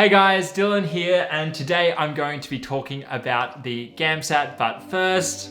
Hey guys, Dylan here, and today I'm going to be talking about the Gamsat, but first...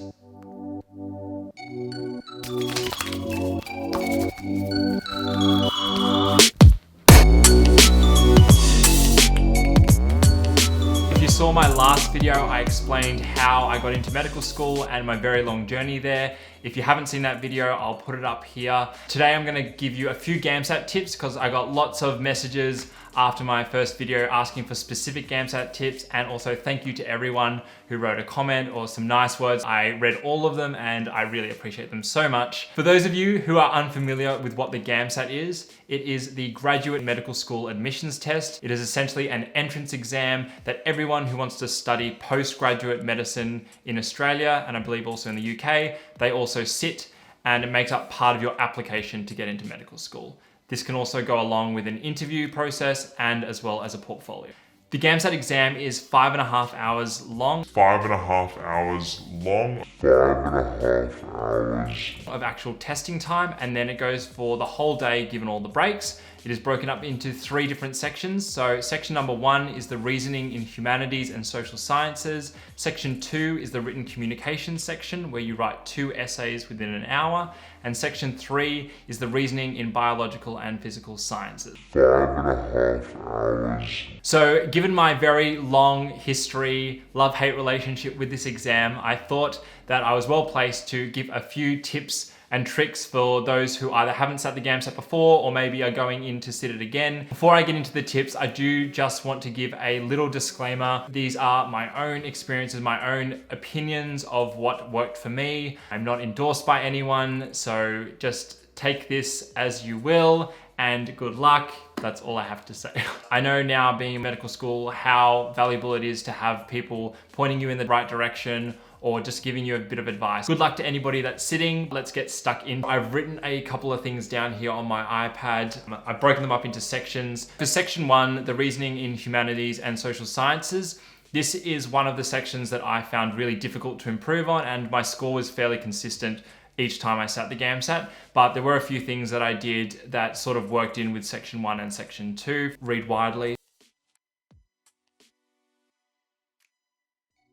If you saw my last video, I explained how I got into medical school and my very long journey there. If you haven't seen that video, I'll put it up here. Today I'm gonna give you a few Gamsat tips because I got lots of messages after my first video asking for specific Gamsat tips, and also thank you to everyone who wrote a comment or some nice words. I read all of them and I really appreciate them so much. For those of you who are unfamiliar with what the Gamsat is, it is the Graduate Medical School Admissions Test. It is essentially an entrance exam that everyone who wants to study postgraduate medicine in Australia, and I believe also in the UK, they also sit, and it makes up part of your application to get into medical school. This can also go along with an interview process and as well as a portfolio. The Gamsat exam is 5.5 hours long. 5.5 hours long. 5.5 hours of actual testing time, and then it goes for the whole day given all the breaks. It is broken up into 3 different sections. So section number 1 is the reasoning in humanities and social sciences. Section 2 is the written communication section where you write 2 essays within an hour. And section 3 is the reasoning in biological and physical sciences. 5.5 hours. So given my very long history, love-hate relationship with this exam, I thought that I was well placed to give a few tips and tricks for those who either haven't sat the Gamsat before or maybe are going in to sit it again. Before I get into the tips, I do just want to give a little disclaimer. These are my own experiences, my own opinions of what worked for me. I'm not endorsed by anyone, so just take this as you will, and good luck. That's all I have to say. I know now, being in medical school, how valuable it is to have people pointing you in the right direction or just giving you a bit of advice. Good luck to anybody that's sitting. Let's get stuck in. I've written a couple of things down here on my iPad. I've broken them up into sections. For section 1, the reasoning in humanities and social sciences, this is one of the sections that I found really difficult to improve on, and my score was fairly consistent each time I sat the Gamsat, but there were a few things that I did that sort of worked in with section 1 and section 2. Read widely.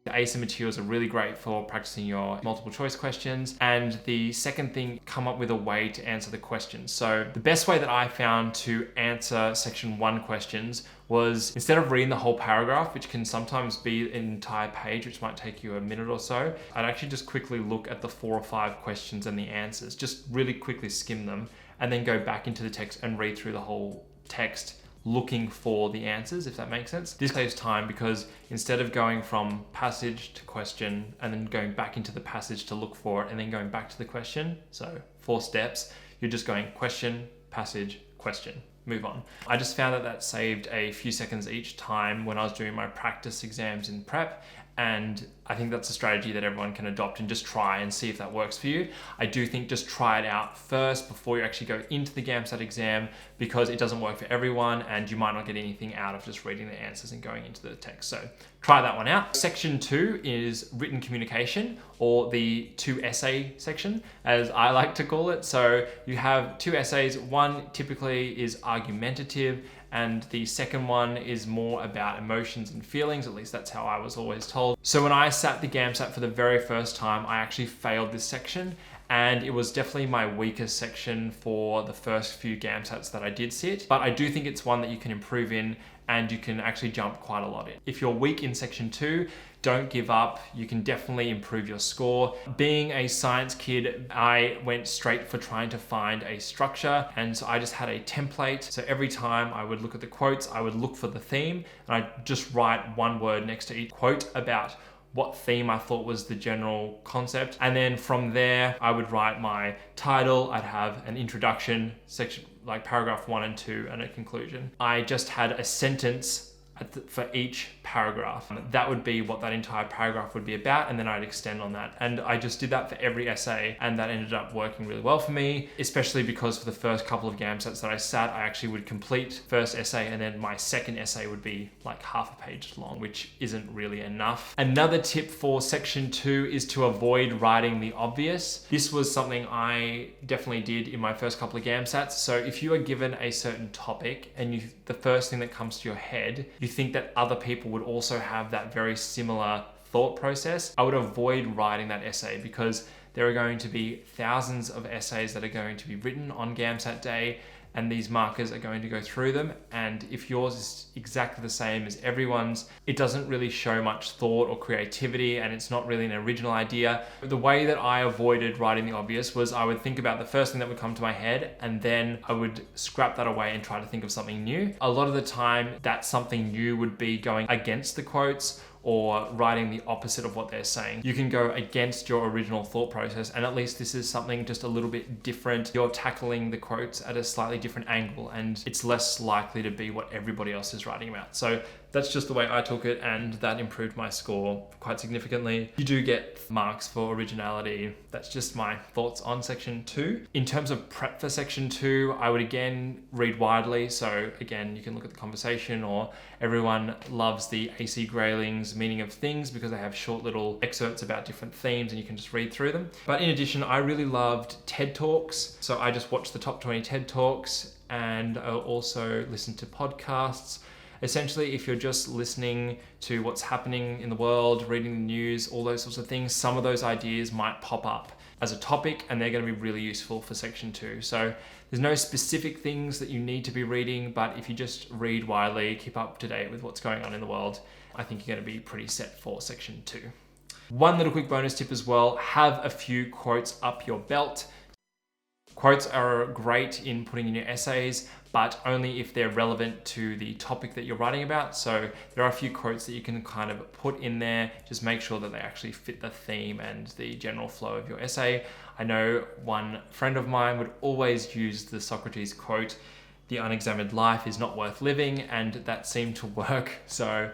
The ASA materials are really great for practicing your multiple choice questions. And the second thing, come up with a way to answer the question. So the best way that I found to answer section 1 questions was, instead of reading the whole paragraph, which can sometimes be an entire page, which might take you a minute or so, I'd actually just quickly look at the 4 or 5 questions and the answers, just really quickly skim them, and then go back into the text and read through the whole text, looking for the answers, if that makes sense. This saves time because instead of going from passage to question and then going back into the passage to look for it and then going back to the question, so 4 steps, you're just going question, passage, question, move on. I just found that that saved a few seconds each time when I was doing my practice exams in prep, and I think that's a strategy that everyone can adopt and just try and see if that works for you. I do think just try it out first before you actually go into the Gamsat exam, because it doesn't work for everyone and you might not get anything out of just reading the answers and going into the text. So try that one out. Section 2 is written communication, or the 2 essay section, as I like to call it. So you have 2 essays. One typically is argumentative, and the second one is more about emotions and feelings. At least that's how I was always told. So when I sat the Gamsat for the very first time, I actually failed this section, and it was definitely my weakest section for the first few Gamsats that I did sit. But I do think it's one that you can improve in, and you can actually jump quite a lot in. If you're weak in section 2, don't give up. You can definitely improve your score. Being a science kid, I went straight for trying to find a structure, and so I just had a template. So every time I would look at the quotes, I would look for the theme, and I'd just write one word next to each quote about what theme I thought was the general concept. And then from there, I would write my title. I'd have an introduction section, like paragraph 1 and 2, and a conclusion. I just had a sentence for each paragraph. That would be what that entire paragraph would be about, and then I'd extend on that. And I just did that for every essay, and that ended up working really well for me, especially because for the first couple of Gamsats that I sat, I actually would complete first essay, and then my second essay would be like half a page long, which isn't really enough. Another tip for section 2 is to avoid writing the obvious. This was something I definitely did in my first couple of Gamsats. So if you are given a certain topic and the first thing that comes to your head, you you think that other people would also have that very similar thought process, I would avoid writing that essay, because there are going to be thousands of essays that are going to be written on Gamsat Day, and these markers are going to go through them. And if yours is exactly the same as everyone's, it doesn't really show much thought or creativity, and it's not really an original idea. The way that I avoided writing the obvious was I would think about the first thing that would come to my head, and then I would scrap that away and try to think of something new. A lot of the time, that something new would be going against the quotes or writing the opposite of what they're saying. You can go against your original thought process, and at least this is something just a little bit different. You're tackling the quotes at a slightly different angle, and it's less likely to be what everybody else is writing about. So that's just the way I took it, and that improved my score quite significantly. You do get marks for originality. That's just my thoughts on section 2. In terms of prep for section 2, I would again read widely. So again, you can look at the conversation, or everyone loves the AC Grayling's meaning of things, because they have short little excerpts about different themes and you can just read through them. But in addition, I really loved TED Talks. So I just watched the top 20 TED Talks, and I also listened to podcasts. Essentially, if you're just listening to what's happening in the world, reading the news, all those sorts of things, some of those ideas might pop up as a topic, and they're going to be really useful for section 2. So there's no specific things that you need to be reading, but if you just read widely, keep up to date with what's going on in the world, I think you're going to be pretty set for section 2. One little quick bonus tip as well, have a few quotes up your belt. Quotes are great in putting in your essays, but only if they're relevant to the topic that you're writing about. So there are a few quotes that you can kind of put in there. Just make sure that they actually fit the theme and the general flow of your essay. I know one friend of mine would always use the Socrates quote, "The unexamined life is not worth living," and that seemed to work. So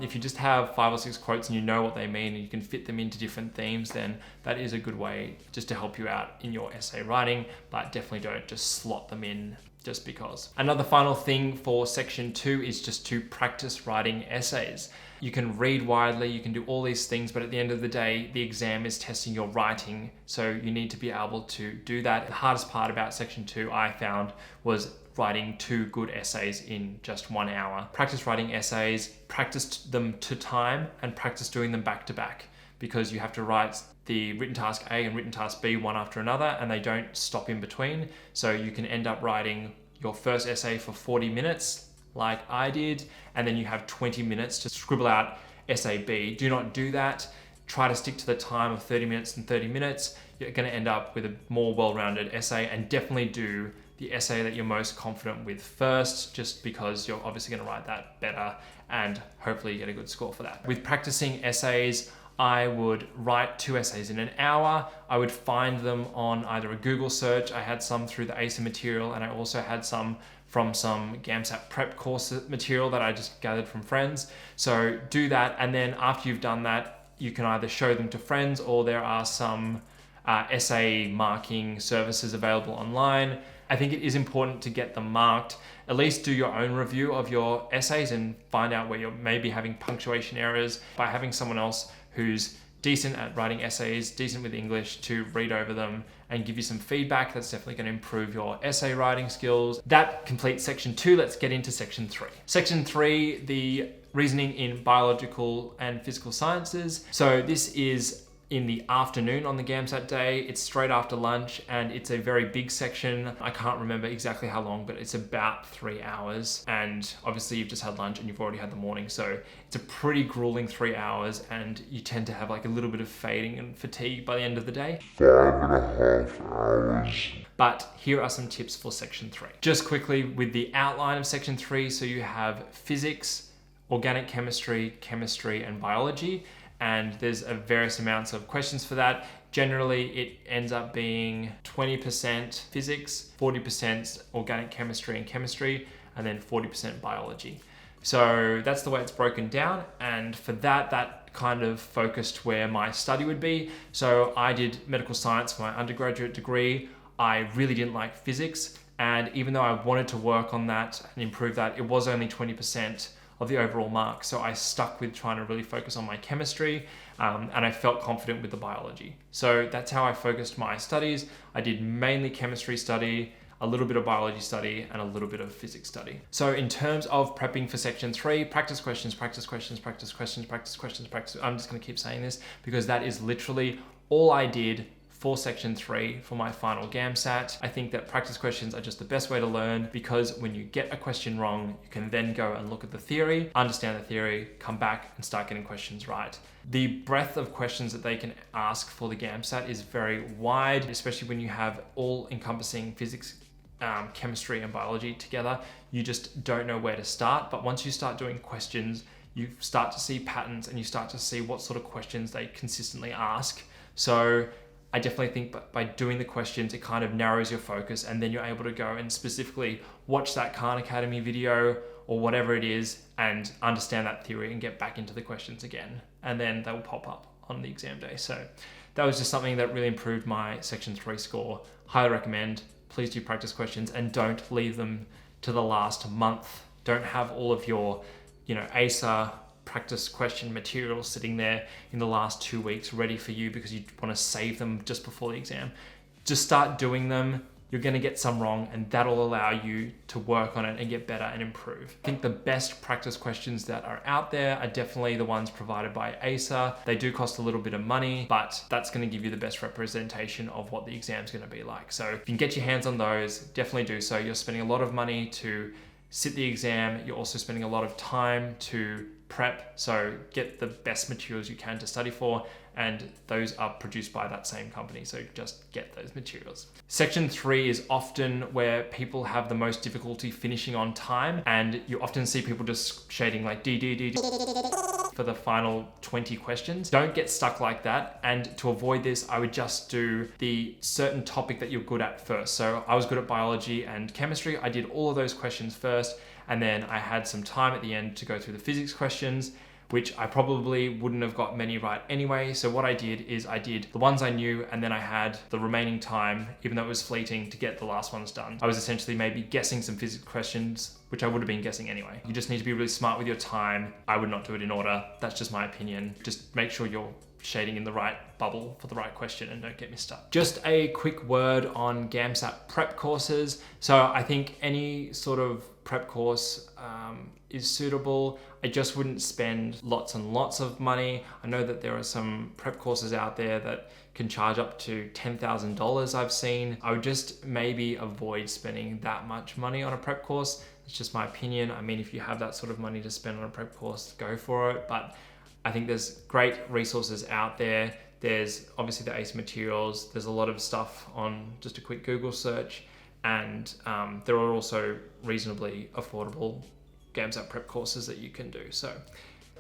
if you just have 5 or 6 quotes and you know what they mean and you can fit them into different themes, then that is a good way just to help you out in your essay writing, but definitely don't just slot them in just because. Another final thing for section 2 is just to practice writing essays. You can read widely, you can do all these things, but at the end of the day, the exam is testing your writing, so you need to be able to do that. The hardest part about section 2 I found was writing 2 good essays in just 1 hour. Practice writing essays, practice them to time, and practice doing them back to back, because you have to write the written task A and written task B one after another, and they don't stop in between. So you can end up writing your first essay for 40 minutes, like I did, and then you have 20 minutes to scribble out essay B. Do not do that. Try to stick to the time of 30 minutes and 30 minutes. You're going to end up with a more well-rounded essay, and definitely do the essay that you're most confident with first, just because you're obviously going to write that better, and hopefully you get a good score for that. With practicing essays, I would write 2 essays in an hour. I would find them on either a Google search. I had some through the ACE material, and I also had some from some Gamsat prep course material that I just gathered from friends. So do that, and then after you've done that, you can either show them to friends, or there are some essay marking services available online. I think it is important to get them marked. At least do your own review of your essays and find out where you're maybe having punctuation errors by having someone else who's decent at writing essays, decent with English, to read over them and give you some feedback. That's definitely going to improve your essay writing skills. That completes section 2. Let's get into section 3. Section 3, the reasoning in biological and physical sciences. So this is in the afternoon on the Gamsat day. It's straight after lunch, and it's a very big section. I can't remember exactly how long, but it's about 3 hours. And obviously you've just had lunch and you've already had the morning. So it's a pretty grueling 3 hours, and you tend to have like a little bit of fading and fatigue by the end of the day. 5.5 hours. But here are some tips for section 3. Just quickly with the outline of section 3. So you have physics, organic chemistry, chemistry, and biology. And there's various amounts of questions for that. Generally, it ends up being 20% physics, 40% organic chemistry and chemistry, and then 40% biology. So that's the way it's broken down. And for that kind of focused where my study would be. So I did medical science for my undergraduate degree. I really didn't like physics. And even though I wanted to work on that and improve that, it was only 20% of the overall mark. So I stuck with trying to really focus on my chemistry, and I felt confident with the biology. So that's how I focused my studies. I did mainly chemistry study. a little bit of biology study, and a little bit of physics study. So in terms of prepping for section 3, practice questions, practice questions, practice questions, practice questions, practice. I'm just gonna keep saying this because that is literally all I did for section 3 for my final Gamsat. I think that practice questions are just the best way to learn, because when you get a question wrong, you can then go and look at the theory, understand the theory, come back and start getting questions right. The breadth of questions that they can ask for the Gamsat is very wide, especially when you have all encompassing physics, chemistry and biology together. You just don't know where to start. But once you start doing questions, you start to see patterns and you start to see what sort of questions they consistently ask. So I definitely think by doing the questions, it kind of narrows your focus, and then you're able to go and specifically watch that Khan Academy video or whatever it is and understand that theory and get back into the questions again. And then they will pop up on the exam day. So that was just something that really improved my section 3 score. Highly recommend. Please do practice questions and don't leave them to the last month. Don't have all of your, ASA practice question material sitting there in the last 2 weeks ready for you because you want to save them just before the exam. Just start doing them. You're going to get some wrong, and that'll allow you to work on it and get better and improve. I think the best practice questions that are out there are definitely the ones provided by ASA. They do cost a little bit of money, but that's going to give you the best representation of what the exam's going to be like. So if you can get your hands on those, definitely do so. You're spending a lot of money to sit the exam. You're also spending a lot of time to prep, so get the best materials you can to study for, and those are produced by that same company, so just get those materials. Section 3 is often where people have the most difficulty finishing on time, and you often see people just shading like D for the final 20 questions. Don't get stuck like that, and to avoid this, I would just do the certain topic that you're good at first. So I was good at biology and chemistry. I did all of those questions first, and then I had some time at the end to go through the physics questions, which I probably wouldn't have got many right anyway. So what I did is I did the ones I knew, and then I had the remaining time, even though it was fleeting, to get the last ones done. I was essentially maybe guessing some physics questions, which I would have been guessing anyway. You just need to be really smart with your time. I would not do it in order. That's just my opinion. Just make sure you're shading in the right bubble for the right question and don't get mixed up. Just a quick word on Gamsat prep courses. So I think any sort of prep course is suitable. I just wouldn't spend lots and lots of money. I know that there are some prep courses out there that can charge up to $10,000 I've seen. I would just maybe avoid spending that much money on a prep course. It's just my opinion. I mean, if you have that sort of money to spend on a prep course, go for it. But I think there's great resources out there. There's obviously the ACE materials. There's a lot of stuff on just a quick Google search. And there are also reasonably affordable Gamsat prep courses that you can do. So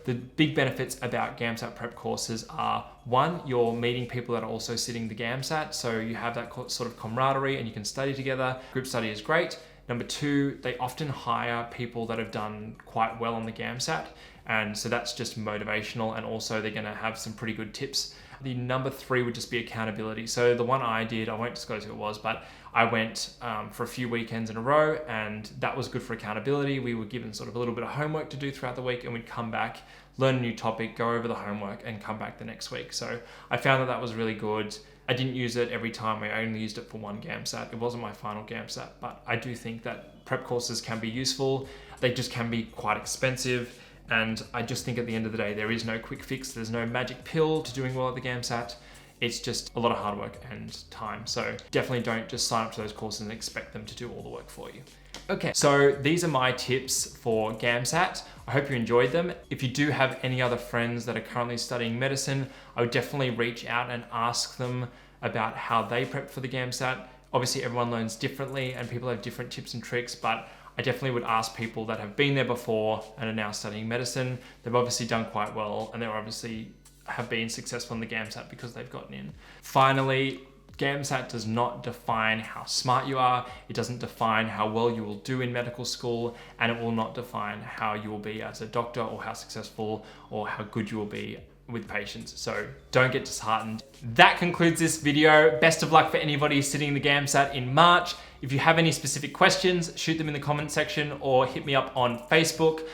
the big benefits about Gamsat prep courses are, one, you're meeting people that are also sitting the Gamsat. So you have that sort of camaraderie and you can study together. Group study is great. Number two, they often hire people that have done quite well on the Gamsat. And so that's just motivational, and also they're gonna have some pretty good tips. The number three would just be accountability. So the one I did, I won't disclose who it was, but I went for a few weekends in a row, and that was good for accountability. We were given sort of a little bit of homework to do throughout the week, and we'd come back, learn a new topic, go over the homework, and come back the next week. So I found that that was really good. I didn't use it every time. I only used it for one Gamsat. It wasn't my final Gamsat, but I do think that prep courses can be useful. They just can be quite expensive. And I just think at the end of the day, there is no quick fix. There's no magic pill to doing well at the Gamsat. It's just a lot of hard work and time. So definitely don't just sign up to those courses and expect them to do all the work for you. Okay, so these are my tips for Gamsat. I hope you enjoyed them. If you do have any other friends that are currently studying medicine, I would definitely reach out and ask them about how they prep for the Gamsat. Obviously everyone learns differently and people have different tips and tricks, but I definitely would ask people that have been there before and are now studying medicine. They've obviously done quite well, and they obviously have been successful in the Gamsat because they've gotten in. Finally, Gamsat does not define how smart you are. It doesn't define how well you will do in medical school, and it will not define how you will be as a doctor or how successful or how good you will be with patients. So don't get disheartened. That concludes this video. Best of luck for anybody sitting the Gamsat in March. If you have any specific questions, shoot them in the comment section or hit me up on Facebook.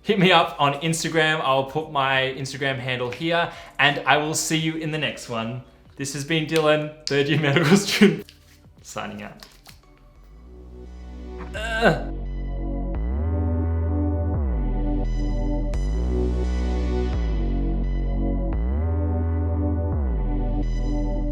Hit me up on Instagram. I'll put my Instagram handle here, and I will see you in the next one. This has been Dylan, third year medical student, signing out. Ugh.